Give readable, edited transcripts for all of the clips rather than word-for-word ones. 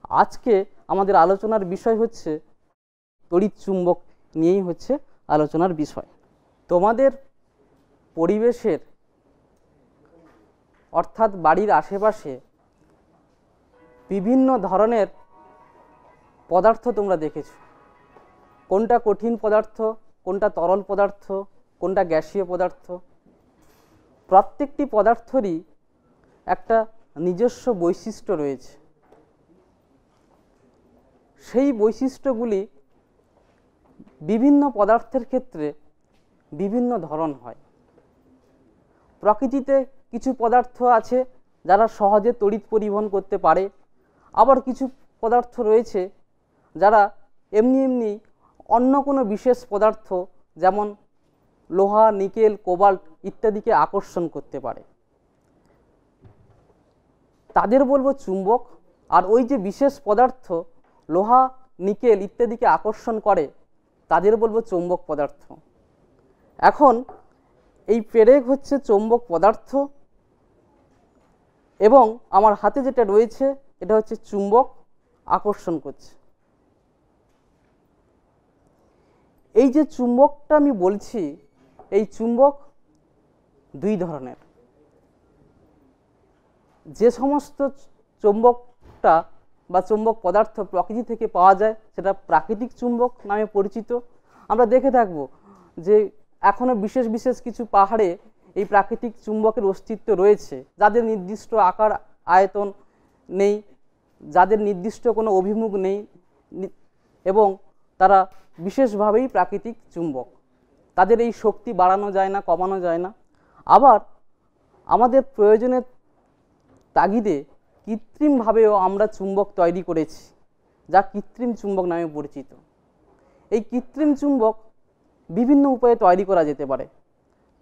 আজকে আমাদের আলোচনার বিষয় হচ্ছে তড়িৎ চুম্বক নিয়েই হচ্ছে আলোচনার বিষয়। তোমাদের পরিবেশের অর্থাৎ বাড়ির আশেপাশে বিভিন্ন ধরনের পদার্থ তোমরা দেখেছো। কোনটা কঠিন পদার্থ, কোনটা তরল পদার্থ, কোনটা গ্যাসীয় পদার্থ। প্রত্যেকটি পদার্থেরই একটা নিজস্ব বৈশিষ্ট্য রয়েছে। সেই বৈশিষ্ট্যগুলি বিভিন্ন পদার্থের ক্ষেত্রে বিভিন্ন ধরন হয়। প্রকৃতিতে কিছু পদার্থ আছে যারা সহজে তড়িৎ পরিবহন করতে পারে, আবার কিছু পদার্থ রয়েছে যারা এমনি এমনি অন্য কোনো বিশেষ পদার্থ যেমন লোহা, নিকেল, কোবাল্ট ইত্যাদিকে আকর্ষণ করতে পারে, তাদের বলবো চুম্বক। আর ওই যে বিশেষ পদার্থ লোহা, নিকেল ইত্যাদিকে আকর্ষণ করে তাদের বলবো চৌম্বক পদার্থ। এখন এই পেরেক হচ্ছে চৌম্বক পদার্থ এবং আমার হাতে যেটা রয়েছে এটা হচ্ছে চুম্বক, আকর্ষণ করছে। এই যে চুম্বকটা আমি বলছি, এই চুম্বক দুই ধরনের। যে সমস্ত চুম্বকটা বা চুম্বক পদার্থ প্রকৃতি থেকে পাওয়া যায় সেটা প্রাকৃতিক চুম্বক নামে পরিচিত। আমরা দেখে থাকবো যে এখনও বিশেষ বিশেষ কিছু পাহাড়ে এই প্রাকৃতিক চুম্বকের অস্তিত্ব রয়েছে, যাদের নির্দিষ্ট আকার আয়তন নেই, যাদের নির্দিষ্ট কোনো অভিমুখ নেই এবং তারা বিশেষভাবেই প্রাকৃতিক চুম্বক। তাদের এই শক্তি বাড়ানো যায় না, কমানো যায় না। আবার আমাদের প্রয়োজনের তাগিদে কৃত্রিমভাবেও আমরা চুম্বক তৈরি করেছি, যা কৃত্রিম চুম্বক নামে পরিচিত। এই কৃত্রিম চুম্বক বিভিন্ন উপায়ে তৈরি করা যেতে পারে,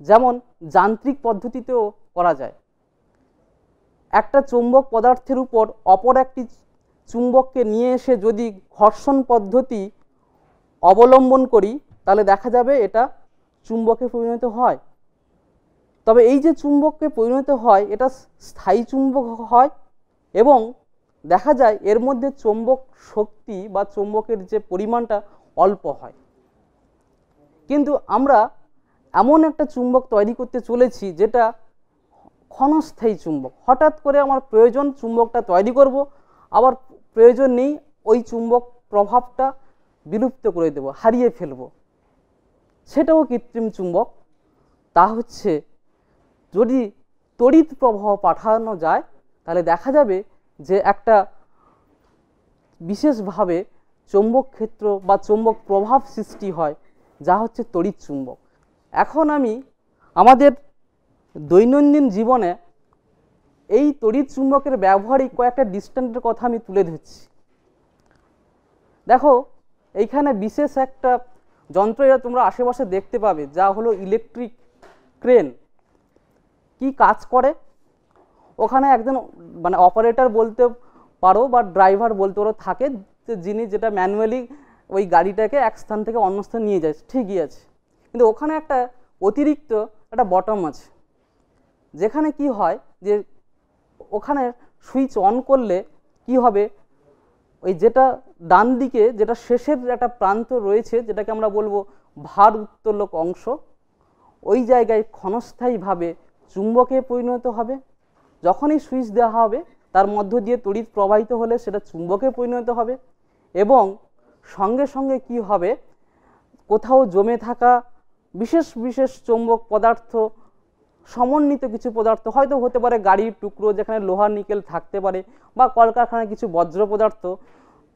যেমন যান্ত্রিক পদ্ধতিতেও করা যায়। একটা চুম্বক পদার্থের উপর অপর একটি চুম্বককে নিয়ে এসে যদি ঘর্ষণ পদ্ধতি অবলম্বন করি তাহলে দেখা যাবে এটা চুম্বকে পরিণত হয়। তবে এই যে চুম্বককে পরিণত হয় এটা স্থায়ী চুম্বক হয় এবং দেখা যায় এর মধ্যে চৌম্বক শক্তি বা চৌম্বকের যে পরিমাণটা অল্প হয়। কিন্তু আমরা এমন একটা চুম্বক তৈরি করতে চলেছি যেটা ক্ষণস্থায়ী চুম্বক। হঠাৎ করে আমার প্রয়োজন চুম্বকটা তৈরি করব, আবার প্রয়োজন নেই ওই চুম্বক প্রভাবটা বিলুপ্ত করে দেব, হারিয়ে ফেলব। সেটাও কৃত্রিম চুম্বক। তা হচ্ছে যদি তড়িৎ প্রবাহ পাঠানো যায় তাহলে দেখা যাবে যে একটা বিশেষভাবে চৌম্বক ক্ষেত্র বা চৌম্বক প্রভাব সৃষ্টি হয়, যা হচ্ছে তড়িৎ চুম্বক। এখন আমি আমাদের দৈনন্দিন জীবনে এই তড়িৎ চুম্বকের ব্যবহারিক কয়েকটা দৃষ্টান্তের কথা আমি তুলে ধরছি। দেখো এইখানে বিশেষ একটা যন্ত্র এটা তোমরা আশেপাশে দেখতে পাবে, যা হলো ইলেকট্রিক ক্রেন। কি কাজ করে? ওখানে একজন মানে অপারেটর বলতে পারো বা ড্রাইভার বলতে পারো থাকে, যিনি যেটা ম্যানুয়ালি ওই গাড়িটাকে এক স্থান থেকে অন্য স্থানে নিয়ে যায়, ঠিকই আছে। কিন্তু ওখানে একটা অতিরিক্ত একটা বটম আছে, যেখানে কি হয় যে ওখানে সুইচ অন করলে কি হবে, ওই যেটা ডান দিকে যেটা শেষের একটা প্রান্ত রয়েছে যেটাকে আমরা বলবো ভার উত্তোলক অংশ, ওই জায়গায় ক্ষণস্থায়ীভাবে চুম্বকে পরিণত হবে। যখনই সুইচ দেওয়া হবে তার মধ্য দিয়ে তড়িৎ প্রবাহিত হলে সেটা চুম্বকে পরিণত হবে এবং সঙ্গে সঙ্গে কি হবে, কোথাও জমে থাকা বিশেষ বিশেষ চৌম্বক পদার্থ, সমন্বিত কিছু পদার্থ, হয়তো হতে পারে গাড়ির টুকরো যেখানে লোহা নিকেল থাকতে পারে, বা কলকারখানায় কিছু বজ্র পদার্থ,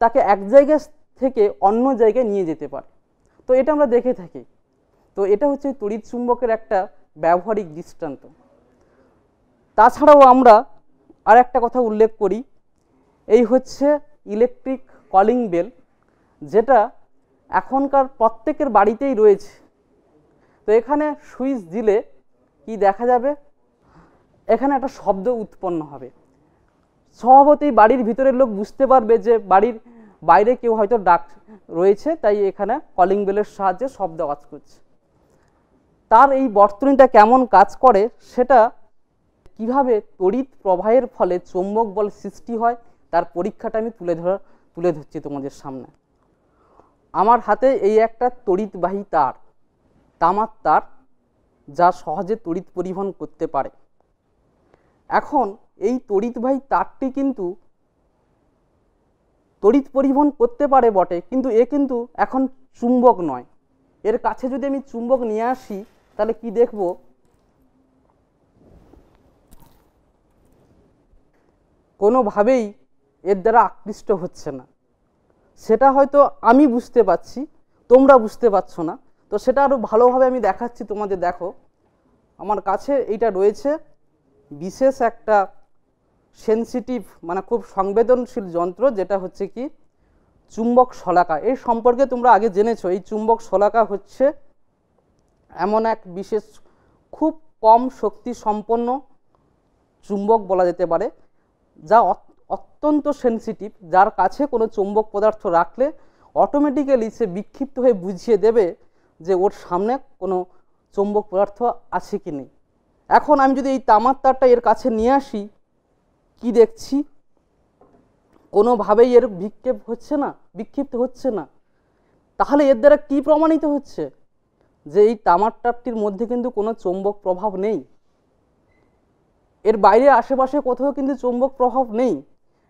তাকে এক জায়গা থেকে অন্য জায়গায় নিয়ে যেতে পারে। তো এটা আমরা দেখে থাকি। তো এটা হচ্ছে তড়িৎ চুম্বকের একটা ব্যবহারিক দৃষ্টান্ত। তাছাড়াও আমরা আর একটা কথা উল্লেখ করি, এই হচ্ছে ইলেকট্রিক কলিং বেল, যেটা এখনকার প্রত্যেকের বাড়িতেই রয়েছে। তো এখানে সুইচ দিলে কি দেখা যাবে, এখানে একটা শব্দ উৎপন্ন হবে। স্বভাবতই বাড়ির ভিতরের লোক বুঝতে পারবে যে বাড়ির বাইরে কেউ হয়তো ডাক রয়েছে, তাই এখানে কলিং বেলের সাহায্যে শব্দ কাজ করছে। তার এই বর্তনীটা কেমন কাজ করে, সেটা কিভাবে তড়িৎ প্রবাহের ফলে চৌম্বক বল সৃষ্টি হয় তার পরীক্ষাটা আমি তুলে ধরছি তোমাদের সামনে। আমার হাতে এই একটা তড়িৎবাহী তার, তামার তার, যা সহজে তড়িৎ পরিবহন করতে পারে। এখন এই তড়িৎবাহী তারটি কিন্তু তড়িৎ পরিবহন করতে পারে বটে, কিন্তু এ কিন্তু এখন চুম্বক নয়। এর কাছে যদি আমি চুম্বক নিয়ে আসি তাহলে কি দেখব, কোনোভাবেই এর দ্বারা আকৃষ্ট হচ্ছে না। সেটা হয়তো আমি বুঝতে পারছি, তোমরা বুঝতে পারছো না। তো সেটা আরও ভালোভাবে আমি দেখাচ্ছি তোমাদের। দেখো, আমার কাছে এইটা রয়েছে বিশেষ একটা সেন্সিটিভ, মানে খুব সংবেদনশীল যন্ত্র, যেটা হচ্ছে কি চুম্বক শলাকা। এই সম্পর্কে তোমরা আগে জেনেছো। এই চুম্বক শলাকা হচ্ছে এমন এক বিশেষ খুব কম শক্তি সম্পন্ন চুম্বক বলা যেতে পারে, যা অত্যন্ত সেন্সিটিভ, যার কাছে কোনো চুম্বক পদার্থ রাখলে অটোমেটিক্যালি সে বিক্ষিপ্ত হয়ে বুঝিয়ে দেবে যে ওর সামনে কোনো চুম্বক পদার্থ আছে কি নেই। এখন আমি যদি এই তামার তারটা এর কাছে নিয়ে আসি, কি দেখছি, কোনোভাবেই এর বিক্ষিপ্ত হচ্ছে না। তাহলে এর দ্বারা কি প্রমাণিত হচ্ছে, যে এই তামার তারটির মধ্যে কিন্তু কোনো চৌম্বক প্রভাব নেই। এর বাইরে আশেপাশে কোথাও কিন্তু চৌম্বক প্রভাব নেই।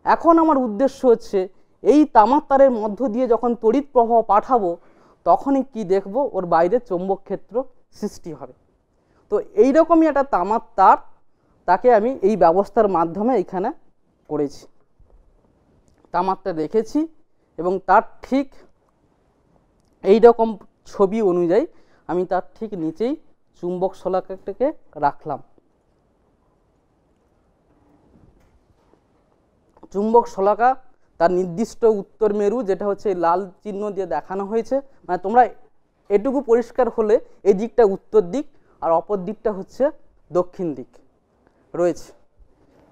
এখন আমার উদ্দেশ্য হচ্ছে এই তামার তারের মধ্য দিয়ে যখন তড়িৎ প্রবাহ পাঠাবো, তখনই কি দেখব, ওর বাইরে চৌম্বক ক্ষেত্র সৃষ্টি হবে। তো এইরকমই একটা তামার তার, তাকে আমি এই ব্যবস্থার মাধ্যমে এখানে করেছি। তামারটা রেখেছি এবং তার ঠিক এই রকম ছবি অনুযায়ী আমি তার ঠিক নিচেই চুম্বক শলাকাটাকে রাখলাম। চুম্বক শলাকা তার নির্দিষ্ট উত্তর মেরু, যেটা হচ্ছে লাল চিহ্ন দিয়ে দেখানো হয়েছে, মানে তোমরা এটুকু পরিষ্কার হলে এই দিকটা উত্তর দিক আর অপর দিকটা হচ্ছে দক্ষিণ দিক রয়েছে,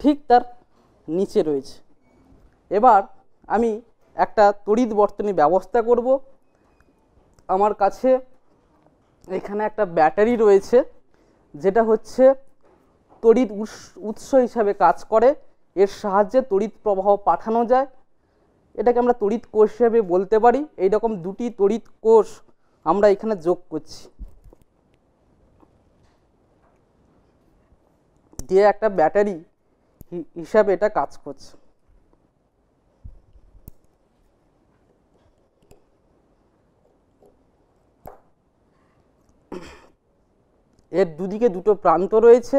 ঠিক তার নিচে রয়েছে। এবার আমি একটা তড়িৎ বর্তনী ব্যবস্থা করব। আমার কাছে এখানে একটা ব্যাটারি রয়েছে, যেটা হচ্ছে তড়িৎ উৎস হিসাবে কাজ করে। এর সাহায্যে তড়িৎ প্রবাহ পাঠানো যায়। এটাকে আমরা তড়িৎ কোষ হিসেবে বলতে পারি। এইরকম দুটি তড়িৎ কোষ আমরা এখানে যোগ করছি, দিয়ে একটা ব্যাটারি হিসাবে এটা কাজ করছে। এর দুদিকে দুটো প্রান্ত রয়েছে।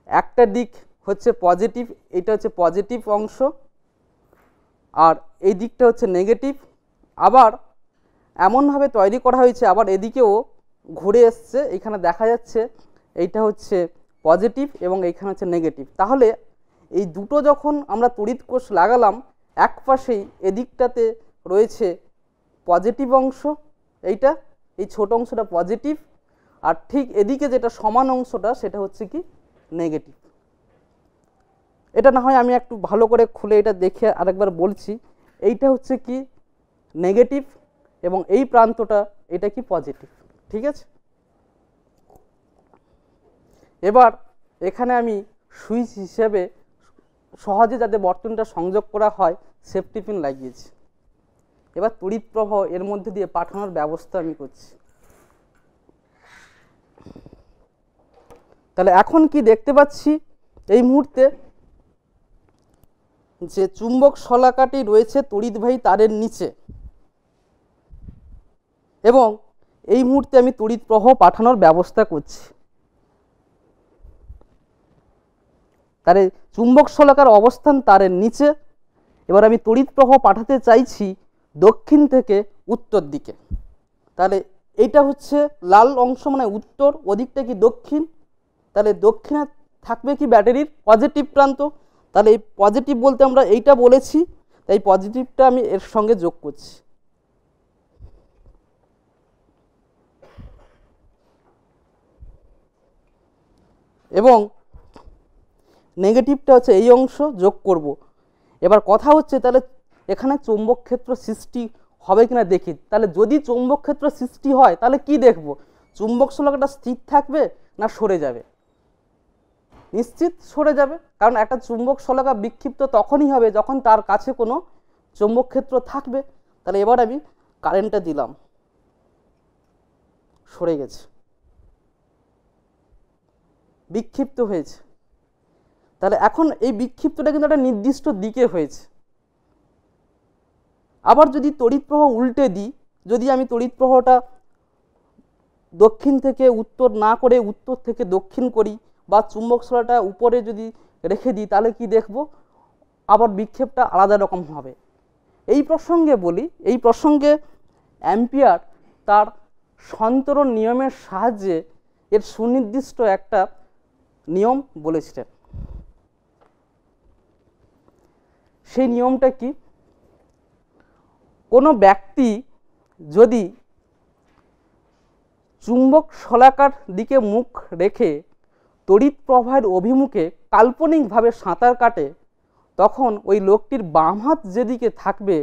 একটা দিক হচ্ছে পজিটিভ, এটা হচ্ছে পজিটিভ অংশ, আর এই দিকটা হচ্ছে নেগেটিভ। আবার এমনভাবে তৈরি করা হয়েছে, আবার এদিকেও ঘুরে এসছে, এখানে দেখা যাচ্ছে এইটা হচ্ছে পজিটিভ এবং এইখানে হচ্ছে নেগেটিভ। তাহলে এই দুটো যখন আমরা তড়িৎ কোষ লাগালাম, এক পাশেই এদিকটাতে রয়েছে পজিটিভ অংশ, এই ছোট অংশটা পজিটিভ, আর ঠিক এদিকে যেটা সমান অংশটা সেটা হচ্ছে কি নেগেটিভ। এটা না হয় আমি একটু ভালো করে খুলে এটা দেখে আরেকবার বলছি। এইটা হচ্ছে কি নেগেটিভ এবং এই প্রান্তটা এটা কি পজিটিভ, ঠিক আছে। এবার এখানে আমি সুইচ হিসেবে সহজে যাতে বর্তনীটা সংযোগ করা হয় সেফটি পিন লাগিয়েছি। এবার তড়িৎ প্রবাহ এর মধ্যে দিয়ে পাঠানোর ব্যবস্থা আমি করছি। তাহলে এখন কি দেখতে পাচ্ছি, এই মুহূর্তে যে চুম্বক শলাকাটি রয়েছে তড়িৎবাহী তারের নিচে, এবং এই মুহূর্তে আমি তড়িৎ প্রবাহ পাঠানোর ব্যবস্থা করছি। তারে চুম্বক শলাকার অবস্থান তারের নিচে। এবার আমি তড়িৎ প্রবাহ পাঠাতে চাইছি দক্ষিণ থেকে উত্তর দিকে। তাহলে এইটা হচ্ছে লাল অংশ, মানে উত্তর, ওদিকটা কি দক্ষিণ। তাহলে দক্ষিণে থাকবে কি ব্যাটারির পজিটিভ প্রান্ত। তাহলে এই পজিটিভ বলতে আমরা এইটা বলেছি, তাই পজিটিভটা আমি এর সঙ্গে যোগ করছি। এবং নেগেটিভটা হচ্ছে এই অংশ যোগ করব। এবার কথা হচ্ছে তাহলে এখানে চৌম্বক ক্ষেত্র সৃষ্টি হবে কিনা দেখি। তাহলে যদি চৌম্বক ক্ষেত্র সৃষ্টি হয় তাহলে কি দেখব, চুম্বক শলাকাটা স্থির থাকবে না সরে যাবে। নিশ্চিত সরে যাবে, কারণ একটা চুম্বক শলাকা বিক্ষিপ্ত তখনই হবে যখন তার কাছে কোনো চৌম্বক ক্ষেত্র থাকবে। তাহলে এবার আমি কারেন্টটা দিলাম, সরে গেছে, বিক্ষিপ্ত হয়েছে। তাহলে এখন এই বিক্ষিপ্তটা কিন্তু একটা নির্দিষ্ট দিকে হয়েছে। আবার যদি তড়িৎ প্রবাহ উল্টে দিই, যদি আমি তড়িৎ প্রবাহটা দক্ষিণ থেকে উত্তর না করে উত্তর থেকে দক্ষিণ করি, বা চুম্বক শলাটা উপরে যদি রেখে দিই, তাহলে কি দেখব, আবার বিক্ষেপটা আলাদা রকম হবে। এই প্রসঙ্গে বলি, এই প্রসঙ্গে অ্যাম্পিয়ার তার সন্তরণ নিয়মের সাহায্যে এর সুনির্দিষ্ট একটা নিয়ম বলেছিলেন। সেই নিয়মটা কি, কোনো ব্যক্তি যদি চুম্বক শলাকার দিকে মুখ রেখে তড়িৎ প্রবাহের অভিমুখে কাল্পনিকভাবে সাঁতার কাটে, তখন ওই লোকটির বাম হাত যেদিকে থাকবে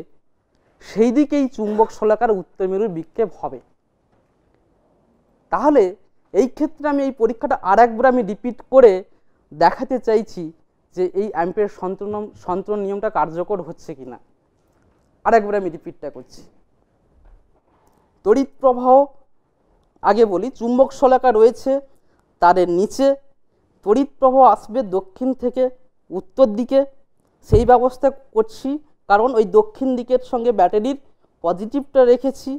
সেই দিকেই চুম্বক শলাকার উত্তর মেরুর বিক্ষেপ হবে। তাহলে এই ক্ষেত্রে আমি এই পরীক্ষাটা আরেকবার আমি রিপিট করে দেখাতে চাইছি যে এই অ্যাম্পিয়ারের সন্তরণ নিয়মটা কার্যকর হচ্ছে কিনা। আরেকবার আমি রিপিটটা করছি। তড়িৎ প্রবাহ, আগে বলি, চুম্বক শলাকা রয়েছে, তারের নিচে তড়িৎ প্রবাহ আসবে দক্ষিণ থেকে উত্তর দিকে। সেই ব্যবস্থা করছি কারণ ওই দক্ষিণ দিকের সঙ্গে ব্যাটারির পজিটিভটা রেখেছি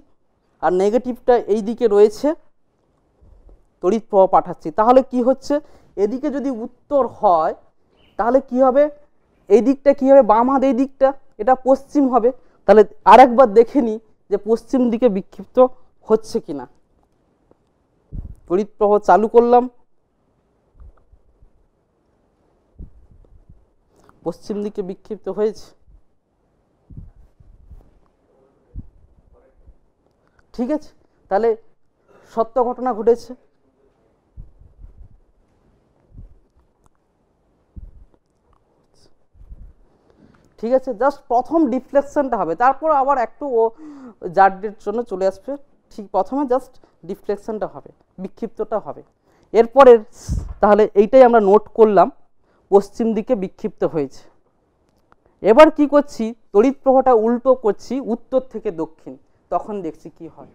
আর নেগেটিভটা এই দিকে রয়েছে, তড়িৎ প্রবাহ পাঠাচ্ছি। তাহলে কি হচ্ছে, এদিকে যদি উত্তর হয় তাহলে কি হবে, এই দিকটা কি হবে, বাম হাত এই দিকটা, এটা পশ্চিম হবে। তাহলে আরেকবার দেখে নিই যে পশ্চিম দিকে বিক্ষিপ্ত হচ্ছে কিনা। তড়িৎ প্রবাহ চালু করলাম, পশ্চিম দিকে বিক্ষিপ্ত হয়েছে, ঠিক আছে। তাহলে সত্য ঘটনা ঘটেছে। ঠিক আছে, জাস্ট প্রথম ডিফ্লেকশনটা হবে, তারপর আবার একটু ও জার্ডের জন্য চলে আসবে। ঠিক প্রথমে জাস্ট ডিফ্লেকশনটা হবে, বিক্ষিপ্তটা হবে। এরপরে তাহলে এইটাই আমরা নোট করলাম, পশ্চিম দিকে বিক্ষিপ্ত হয়েছে। এবার কি করছি, তড়িৎ প্রবাহটা উল্টো করছি উত্তর থেকে দক্ষিণ, তখন দেখছি কি হয়,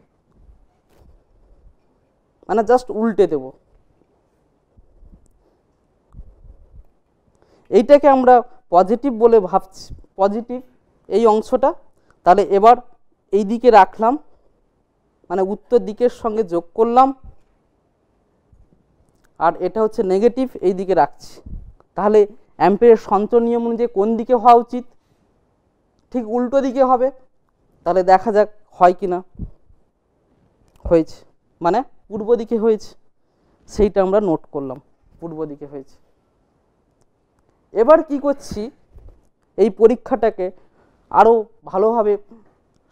মানে জাস্ট উল্টে দেব। এইটাকে আমরা পজিটিভ বলে ভাবছি, পজিটিভ এই অংশটা। তাহলে এবার এই দিকে রাখলাম, মানে উত্তর দিকের সঙ্গে যোগ করলাম, আর এটা হচ্ছে নেগেটিভ, এই দিকে রাখছি। তাহলে অ্যাম্পিয়ারের সন্তরণ নিয়ম অনুযায়ী কোন দিকে হওয়া উচিত, ঠিক উল্টো দিকে হবে। তাহলে দেখা যাক হয় কি না। হয়েছে, মানে পূর্ব দিকে হয়েছে, সেইটা আমরা নোট করলাম, পূর্ব দিকে হয়েছে। এবার কি করছি, এই পরীক্ষাটাকে আরও ভালোভাবে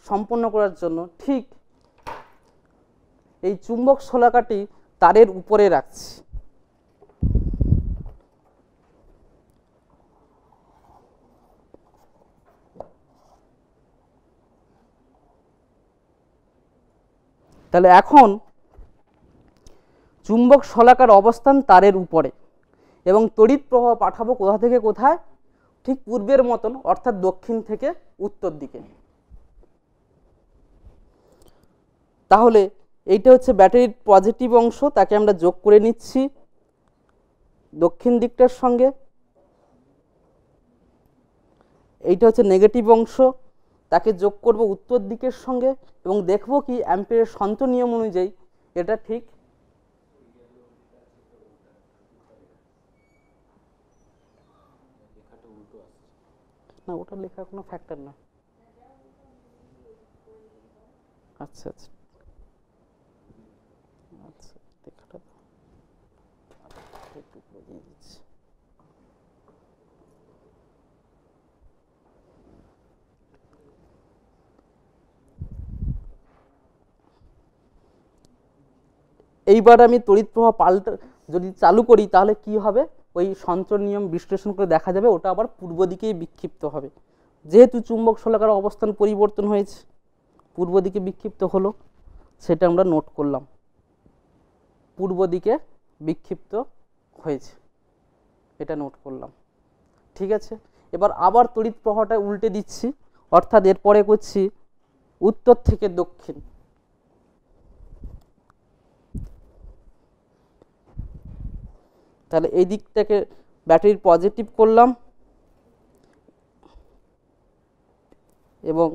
সম্পন্ন করার জন্য ঠিক এই চুম্বক শলাকাটি তারের উপরে রাখছি। তাহলে এখন চুম্বক শলাকার অবস্থান তারের উপরে, এবং তড়িৎ প্রবাহ পাঠাবো কোথা থেকে কোথায়, ঠিক পূর্বের মতন, অর্থাৎ দক্ষিণ থেকে উত্তর দিকে। তাহলে এইটা হচ্ছে ব্যাটারির পজিটিভ অংশ, তাকে আমরা যোগ করে নিচ্ছি দক্ষিণ দিকটার সঙ্গে। এইটা হচ্ছে নেগেটিভ অংশ, তাকে যোগ করব উত্তর দিকের সঙ্গে, এবং দেখব কি অ্যাম্পিয়ারের সন্তরণ নিয়ম অনুযায়ী এটা ঠিক না। ওটা লেখা কোনো ফ্যাক্টর না। আচ্ছা আচ্ছা আচ্ছা, লেখাটা একটু বুঝিয়ে দিচ্ছি। এইবার আমি তড়িৎ প্রবাহ পাল্টা যদি চালু করি, তাহলে কি হবে, ওই সন্তরণ নিয়ম বিশ্লেষণ করে দেখা যাবে ওটা আবার পূর্ব দিকেই বিক্ষিপ্ত হবে। যেহেতু চুম্বক শলাকার অবস্থান পরিবর্তন হয়েছে, পূর্ব দিকে বিক্ষিপ্ত হলো, সেটা আমরা নোট করলাম, পূর্ব দিকে বিক্ষিপ্ত হয়েছে। এটা নোট করলাম। ঠিক আছে, এবার আবার তড়িৎ প্রবাহটা উল্টে দিচ্ছি, অর্থাৎ এরপরে করছি উত্তর থেকে দক্ষিণ। তাহলে এই দিকটাকে ব্যাটারির পজিটিভ করলাম এবং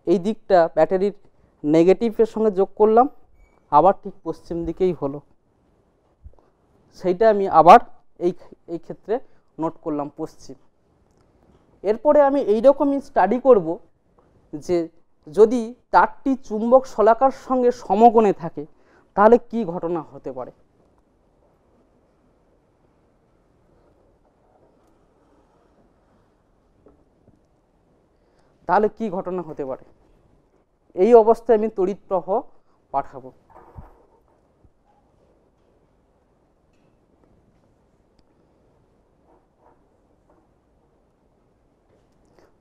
এই দিকটা ব্যাটারির নেগেটিভের সঙ্গে যোগ করলাম, আবার ঠিক পশ্চিম দিকেই হলো। সেইটা আমি আবার এই ক্ষেত্রে নোট করলাম পশ্চিম। এরপরে আমি এইরকমই স্টাডি করব যে যদি তারটি চুম্বক শলাকার সঙ্গে সমকোণে থাকে তাহলে কি ঘটনা হতে পারে। তাহলে কি ঘটনা হতে পারে, এই অবস্থায় আমি তড়িৎ প্রবাহ পাঠাবো।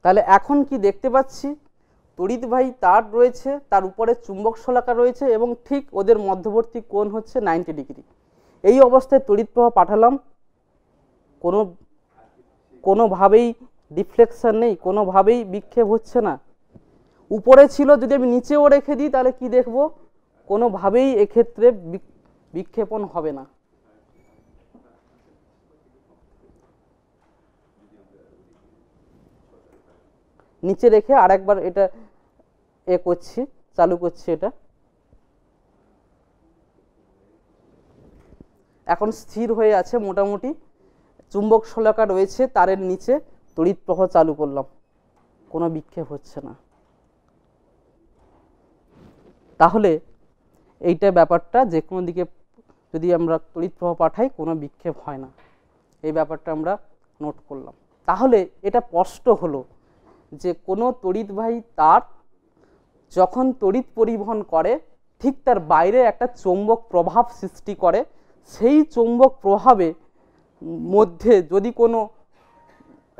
তাহলে এখন কি দেখতে পাচ্ছি, তড়িৎবাহী তার রয়েছে, তার উপরে চুম্বক শলাকা রয়েছে এবং ঠিক ওদের মধ্যবর্তী কোণ হচ্ছে 90 ডিগ্রি। এই অবস্থায় তড়িৎ প্রবাহ পাঠালাম, কোনোভাবেই ডিফ্লেকশন নেই, কোনোভাবেই বিক্ষেপ হচ্ছে না। উপরে ছিল, যদি আমি নিচেও রেখে দিই তাহলে কি দেখব, কোনোভাবেই এক্ষেত্রে বিক্ষেপণ হবে না। নিচে রেখে আরেকবার এটা করছি, চালু করছি। এটা এখন স্থির হয়ে আছে মোটামুটি, চুম্বক শলাকা রয়েছে তারের নিচে, তড়িৎ প্রবাহ চালু করলাম, কোনো বিক্ষেপ হচ্ছে না। তাহলে এইটা ব্যাপারটা যে কোনো দিকে যদি আমরা তড়িৎ প্রবাহ পাঠাই কোনো বিক্ষেপ হয় না, এই ব্যাপারটা আমরা নোট করলাম। তাহলে এটা স্পষ্ট হলো যে কোনো তড়িৎবাহী তার যখন তড়িৎ পরিবহন করে ঠিক তার বাইরে একটা চৌম্বক প্রভাব সৃষ্টি করে, সেই চৌম্বক প্রভাবে মধ্যে যদি কোনো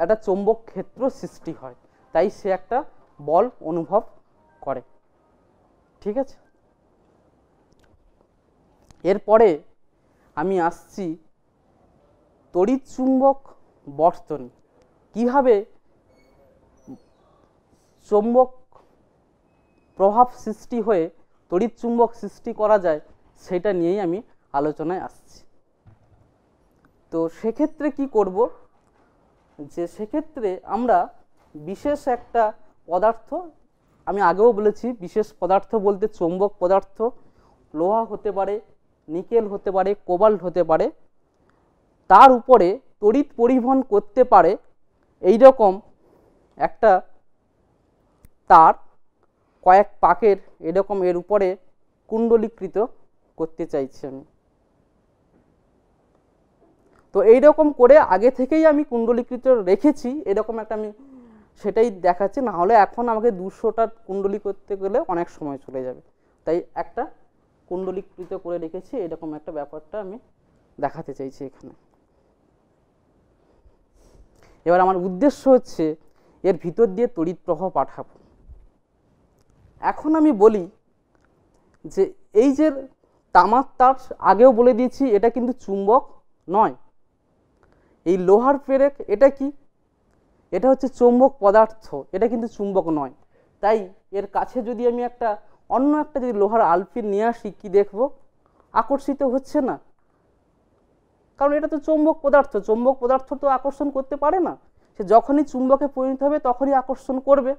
একটা চৌম্বক ক্ষেত্র সৃষ্টি হয়, তাই সে একটা বল অনুভব করে। ঠিক আছে, এরপরে আমি আসছি তড়িৎ চুম্বক বর্তনী, কিভাবে চৌম্বক প্রভাব সৃষ্টি হয়ে তড়িৎ চুম্বক সৃষ্টি করা যায়, সেটা নিয়েই আমি আলোচনায় আসছি। তো সেক্ষেত্রে কি করব, যে সেক্ষেত্রে আমরা বিশেষ একটা পদার্থ, আমি আগেও বলেছি বিশেষ পদার্থ বলতে চৌম্বক পদার্থ লোহা হতে পারে, নিকেল হতে পারে, কোবাল্ট হতে পারে, তার উপরে তড়িৎ পরিবহন করতে পারে এই রকম একটা তার কয়েক পাকের এরকম এর উপরে কুণ্ডলীকৃত করতে চাইছি আমি। তো এইরকম করে আগে থেকেই আমি কুণ্ডলীকৃত রেখেছি, এরকম একটা আমি সেটাই দেখাচ্ছি, না হলে এখন আমাকে 200টা কুণ্ডলী করতে গেলে অনেক সময় চলে যাবে, তাই একটা কুণ্ডলীকৃত করে রেখেছি, এরকম একটা ব্যাপারটা আমি দেখাতে চাইছি এখানে। এবার আমার উদ্দেশ্য হচ্ছে এর ভিতর দিয়ে তড়িৎ প্রবাহ পাঠাবো। এখন আমি বলি যে এই যে তামার তার, আগেও বলে দিয়েছি এটা কিন্তু চুম্বক নয়। এই লোহার পেরেক এটা কি, এটা হচ্ছে চৌম্বক পদার্থ, এটা কিন্তু চুম্বক নয়। তাই এর কাছে যদি আমি একটা অন্য একটা যদি লোহার আলফিন নিয়ে আসি, কি দেখব, আকর্ষিত হচ্ছে না, কারণ এটা তো চৌম্বক পদার্থ, চৌম্বক পদার্থ তো আকর্ষণ করতে পারে না, সে যখনই চুম্বকে পরিণত হবে তখনই আকর্ষণ করবে।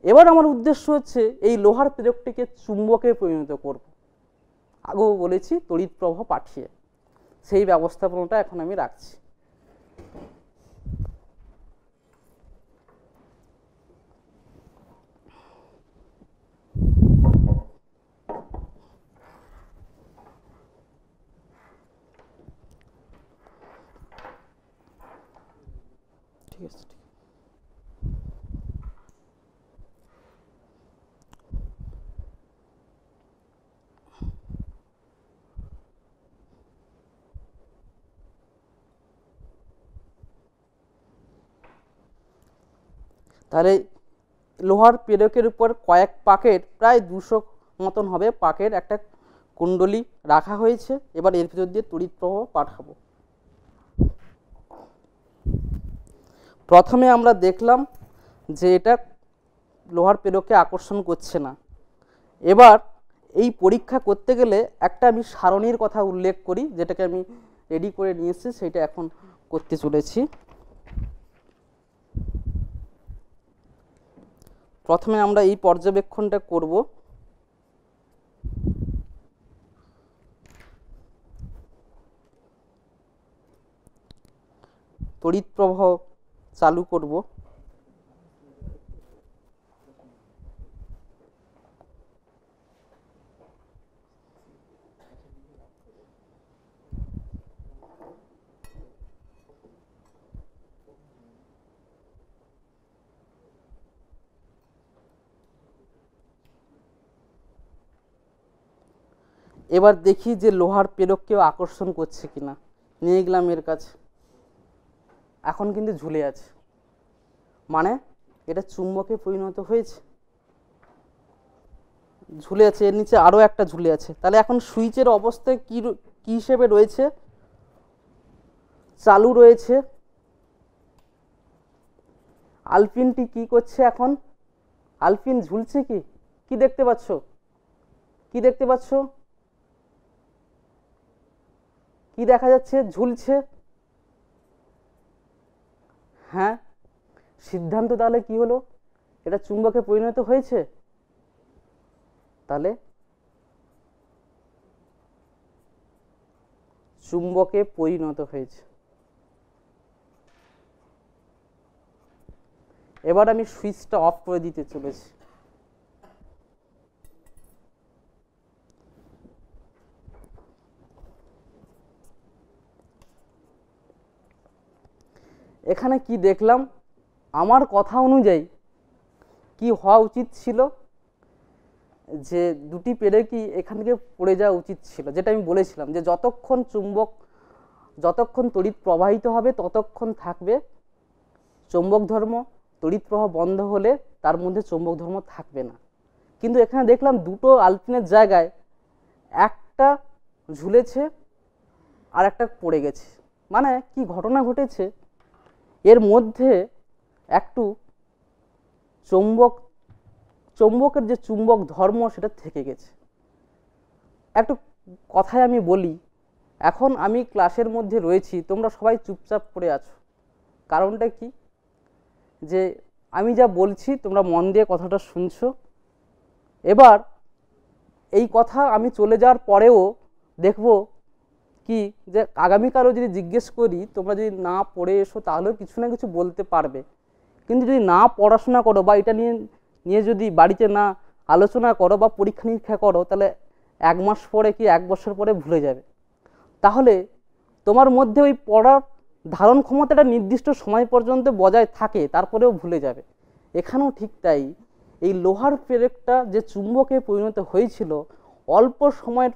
এবার আমার উদ্দেশ্য হচ্ছে এই লোহার প্রেরকটিকে চুম্বকে পরিণত করব, আগেও বলেছি তড়িৎ প্রবাহ পাঠিয়ে, সেই ব্যবস্থাপনাটা এখন আমি রাখছি। ঠিক আছে, তাহলে লোহার প্রেরকের উপর কয়েক পাকের প্রায় 200 মতন হবে পাকের একটা কুণ্ডলী রাখা হয়েছে, এবার এর ভিতর দিয়ে তড়িৎ প্রবাহ পাঠাবো। প্রথমে আমরা দেখলাম যে এটা লোহার প্রেরককে আকর্ষণ করছে না। এবার এই পরীক্ষা করতে গেলে একটা আমি সারণীর কথা উল্লেখ করি, যেটাকে আমি রেডি করে নিয়ে এসেছি, সেটা এখন করতে চলেছি। প্রথমে আমরা এই পর্যবেক্ষণটা করব। তড়িৎ প্রবাহ চালু করব। এবার দেখি যে লোহার প্রেরককেও আকর্ষণ করছে কিনা। নিয়ে গেলাম এর কাছে, এখন কিন্তু ঝুলে আছে, মানে এটা চুম্বকে পরিণত হয়েছে। ঝুলে আছে, এর নিচে আরও একটা ঝুলে আছে। তাহলে এখন সুইচের অবস্থায় কি হিসেবে রয়েছে? চালু রয়েছে। আলপিনটি কি করছে এখন? আলপিন ঝুলছে। কি কি দেখতে পাচ্ছ? কি দেখতে পাচ্ছ? কি দেখা যাচ্ছে? ঝুলছে। হ্যাঁ, সিদ্ধান্ত তাহলে কি হলো? এটা চুম্বকে পরিণত হয়েছে। তাহলে চুম্বকে পরিণত হয়েছে। এবার আমি সুইচটা অফ করে দিতে চলেছি। এখানে কি দেখলাম? আমার কথা অনুযায়ী কি হওয়া উচিত ছিল, যে দুটি প্রেরকই এখান থেকে পড়ে যাওয়া উচিত ছিল। যেটা আমি বলেছিলাম যে যতক্ষণ তড়িৎ প্রবাহিত হবে ততক্ষণ থাকবে চৌম্বক ধর্ম, তড়িৎ প্রবাহ বন্ধ হলে তার মধ্যে চৌম্বক ধর্ম থাকবে না। কিন্তু এখানে দেখলাম দুটো আলপিনের জায়গায় একটা ঝুলেছে আর একটা পড়ে গেছে। মানে কি ঘটনা ঘটেছে? এর মধ্যে একটু চৌম্বকের যে চুম্বক ধর্ম সেটা থেকে গেছে। একটু কথায় আমি বলি, এখন আমি ক্লাসের মধ্যে রয়েছি, তোমরা সবাই চুপচাপ করে আছো। কারণটা কি? যে আমি যা বলছি তোমরা মন দিয়ে কথাটা শুনছো। এবার এই কথা আমি চলে যাওয়ার পরেও দেখব কি, যে আগামীকালও যদি জিজ্ঞেস করি, তোমরা যদি না পড়ে এসো তাহলেও কিছু না কিছু বলতে পারবে। কিন্তু যদি না পড়াশোনা করো বা এটা নিয়ে যদি বাড়িতে না আলোচনা করো বা পরীক্ষা নিরীক্ষা করো, তাহলে 1 মাস পরে কি 1 বছর পরে ভুলে যাবে। তাহলে তোমার মধ্যে ওই পড়ার ধারণ ক্ষমতাটা নির্দিষ্ট সময় পর্যন্ত বজায় থাকে, তারপরেও ভুলে যাবে। এখানেও ঠিক তাই। এই লোহার প্রেরকটা যে চুম্বকে পরিণত হয়েছিল, অল্প সময়ের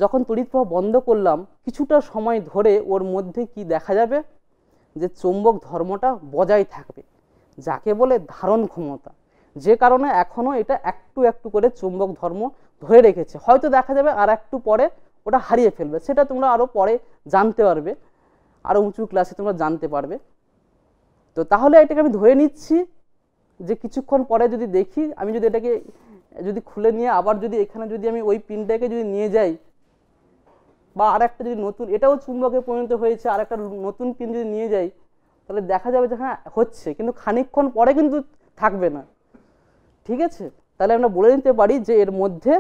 যখন তড়িৎ প্রবাহ বন্ধ করলাম, কিছুটা সময় ধরে ওর মধ্যে কি দেখা যাবে, যে চৌম্বক ধর্মটা বজায় থাকবে, যাকে বলে ধারণ ক্ষমতা। যে কারণে এখনও এটা একটু একটু করে চৌম্বক ধর্ম ধরে রেখেছে। হয়তো দেখা যাবে আর একটু পরে ওটা হারিয়ে ফেলবে, সেটা তোমরা আরও পরে জানতে পারবে, আরও উঁচু ক্লাসে তোমরা জানতে পারবে। তো তাহলে এটাকে আমি ধরে নিচ্ছি যে কিছুক্ষণ পরে যদি দেখি, আমি যদি এটাকে যদি খুলে নিয়ে আবার যদি এখানে যদি আমি ওই পিনটাকে যদি নিয়ে যাই, বা আর একটা যদি নতুন, এটাও চুম্বকে পরিণত হয়েছে, আর একটা নতুন পিন যদি নিয়ে যাই, তাহলে দেখা যাবে যে হ্যাঁ হচ্ছে, কিন্তু খানিকক্ষণ পরে কিন্তু থাকবে না। ঠিক আছে? তাহলে আমরা বলে নিতে পারি যে এর মধ্যে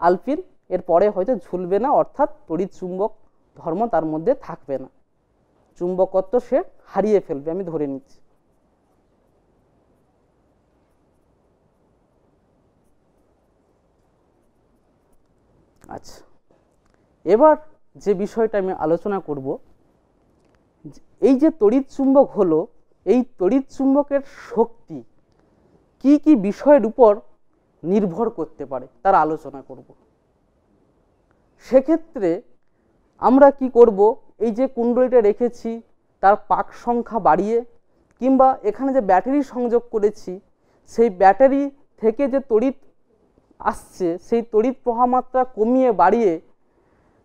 আলপিন এর পরে হয়তো ঝুলবে না, অর্থাৎ তড়িৎ চুম্বক ধর্ম তার মধ্যে থাকবে না, চুম্বকত্ব সে হারিয়ে ফেলবে, আমি ধরে নিচ্ছি। আচ্ছা, এবার যে বিষয়টা আমি আলোচনা করব, এই যে তড়িৎ চুম্বক হলো, এই তড়িৎ চুম্বকের শক্তি কি কি বিষয়ের উপর নির্ভর করতে পারে তার আলোচনা করব। সেক্ষেত্রে আমরা কি করব, এই যে কুণ্ডলীটা রেখেছি তার পাক সংখ্যা বাড়িয়ে, কিংবা এখানে যে ব্যাটারি সংযোগ করেছি সেই ব্যাটারি থেকে যে তড়িৎ আসছে সেই তড়িৎ প্রবাহ মাত্রা কমিয়ে বাড়িয়ে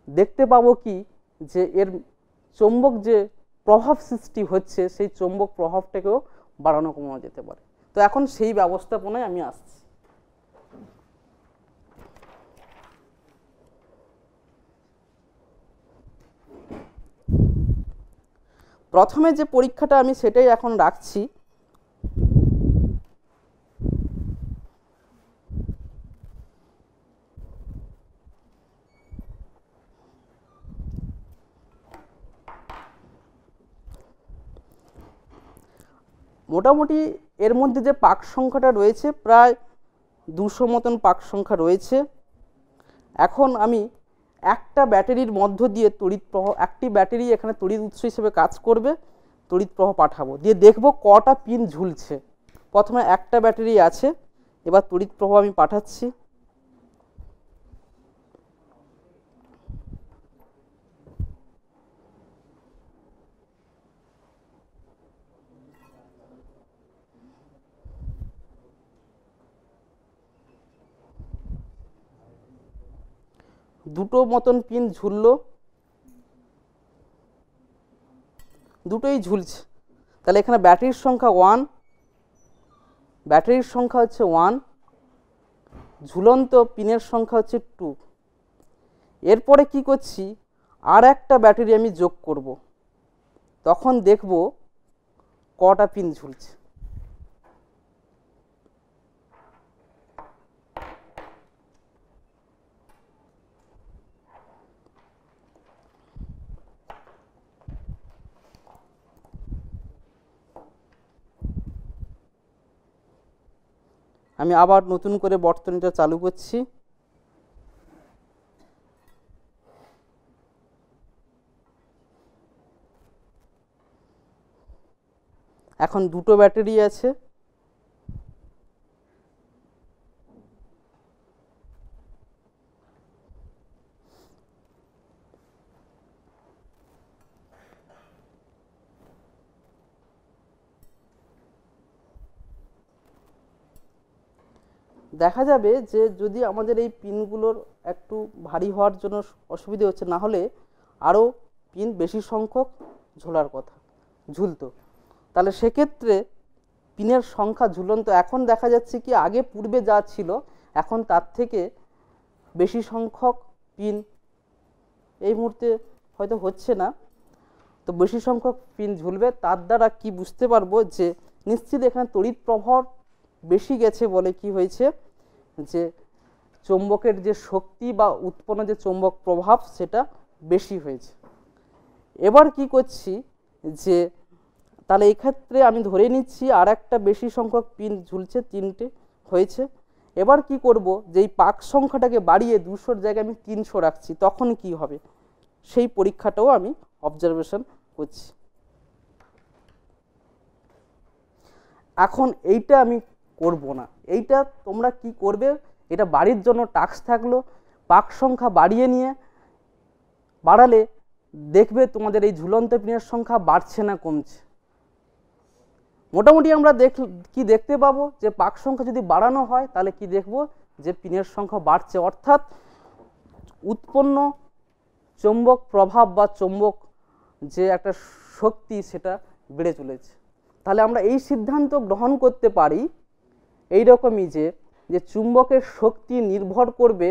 দেখতে পাবো কি যে এর চৌম্বক যে প্রভাব সৃষ্টি হচ্ছে সেই চৌম্বক প্রভাবটাকেও বাড়ানো কমানো যেতে পারে। তো এখন সেই ব্যবস্থাপনায় আমি আসছি। প্রথমে যে পরীক্ষাটা আমি সেটাই এখন রাখছি। মোটামুটি এর মধ্যে যে পাক সংখ্যাটা রয়েছে প্রায় 200 মতন পাক সংখ্যা রয়েছে। এখন আমি একটা ব্যাটারির মধ্য দিয়ে তড়িৎ প্রবাহ, একটি ব্যাটারি এখানে তড়িৎ উৎস হিসেবে কাজ করবে, তড়িৎ প্রবাহ পাঠাবো, দিয়ে দেখব কটা পিন ঝুলছে। প্রথমে একটা ব্যাটারি আছে, এবার তড়িৎ প্রবাহ আমি পাঠাচ্ছি। দুটো মতন পিন ঝুললো, দুটোই ঝুলছে। তাহলে এখানে ব্যাটারির সংখ্যা 1, ব্যাটারির সংখ্যা হচ্ছে 1, ঝুলন্ত পিনের সংখ্যা হচ্ছে 2। এরপরে কি করছি, আর একটা ব্যাটারি আমি যোগ করব, তখন দেখব কটা পিন ঝুলছে। আমি আবার নতুন করে বর্তনীটা চালু করছি। এখন দুটো ব্যাটারি আছে, দেখা যাবে যে যদি আমাদের এই পিনগুলোর একটু ভারী হওয়ার জন্য অসুবিধে হচ্ছে, না হলে আরও পিন বেশি সংখ্যক ঝোলার কথা, ঝুলতো। তাহলে সেক্ষেত্রে পিনের সংখ্যা ঝুলন্ত এখন দেখা যাচ্ছে কি আগে পূর্বে যা ছিল এখন তার থেকে বেশি সংখ্যক পিন এই মুহূর্তে হয়তো হচ্ছে না, তো বেশি সংখ্যক পিন ঝুলবে। তার দ্বারা কি বুঝতে পারবো যে নিশ্চিত এখানে তড়িৎ প্রবাহ বেশি গেছে বলে কি হয়েছে যে চৌম্বকের যে শক্তি বা উৎপন্ন যে চৌম্বক প্রভাব সেটা বেশি হয়েছে। এবার কি করছি যে তাহলে এই ক্ষেত্রে আমি ধরে নিচ্ছি আর একটা বেশি সংখ্যক পিন ঝুলছে, 3টে হয়েছে। এবার কি করব, যে এই পাক সংখ্যাটাকে বাড়িয়ে 200-র জায়গায় আমি 300 রাখছি, তখন কি হবে সেই পরীক্ষাটাও আমি অবজারভেশন করছি। এখন এইটা আমি করব না, এইটা তোমরা কি করবে, এটা বাড়ির জন্য টাস্ক থাকলো। পাক সংখ্যা বাড়িয়ে নিয়ে বাড়ালে দেখবে তোমাদের এই ঝুলন্ত পিনের সংখ্যা বাড়ছে না কমছে। মোটামুটি আমরা কি দেখতে পাবো যে পাক সংখ্যা যদি বাড়ানো হয় তাহলে কি দেখব যে পিনের সংখ্যা বাড়ছে, অর্থাৎ উৎপন্ন চৌম্বক প্রভাব বা চৌম্বক যে একটা শক্তি সেটা বেড়ে চলেছে। তাহলে আমরা এই সিদ্ধান্ত গ্রহণ করতে পারি এইরকমই যে চুম্বকের শক্তি নির্ভর করবে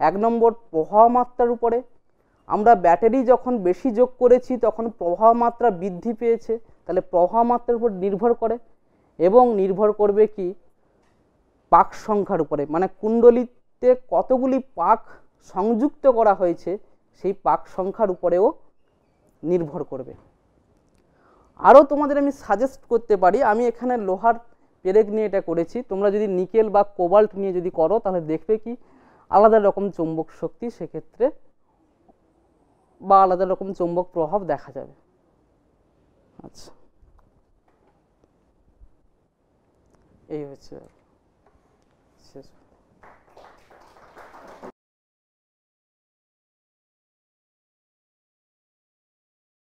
1 নম্বর প্রবাহ মাত্রার উপরে। আমরা ব্যাটারি যখন বেশি যোগ করেছি তখন প্রবাহ মাত্রা বৃদ্ধি পেয়েছে, তাহলে প্রবাহ মাত্রার উপর নির্ভর করে, এবং নির্ভর করবে কি পাক সংখ্যার উপরে, মানে কুণ্ডলিতে কতগুলি পাক সংযুক্ত করা হয়েছে সেই পাক সংখ্যার উপরেও নির্ভর করবে। আরও তোমাদের আমি সাজেস্ট করতে পারি, আমি এখানে লোহার পেরেক নিয়ে এটা করেছি, তোমরা যদি নিকেল বা কোবাল্ট নিয়ে যদি করো তাহলে দেখবে কি আলাদা রকম চৌম্বক শক্তি সেক্ষেত্রে বা আলাদা রকম চৌম্বক প্রভাব দেখা যাবে। আচ্ছা, এই হচ্ছে শেষ।